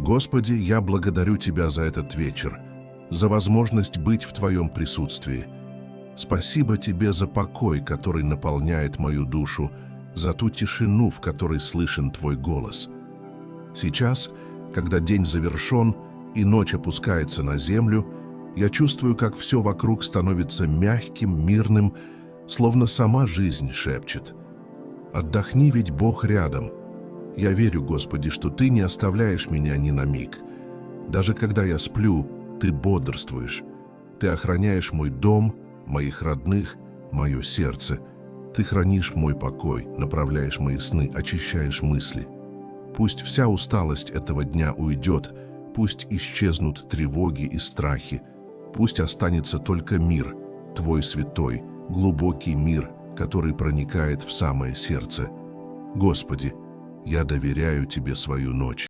Господи, я благодарю Тебя за этот вечер, за возможность быть в Твоем присутствии. Спасибо Тебе за покой, который наполняет мою душу, за ту тишину, в которой слышен Твой голос. Сейчас, когда день завершен и ночь опускается на землю, я чувствую, как все вокруг становится мягким, мирным, словно сама жизнь шепчет. «Отдохни, ведь Бог рядом». Я верю, Господи, что Ты не оставляешь меня ни на миг. Даже когда я сплю, Ты бодрствуешь. Ты охраняешь мой дом, моих родных, мое сердце. Ты хранишь мой покой, направляешь мои сны, очищаешь мысли. Пусть вся усталость этого дня уйдет, пусть исчезнут тревоги и страхи, пусть останется только мир, Твой святой, глубокий мир, который проникает в самое сердце. Господи, я доверяю Тебе свою ночь.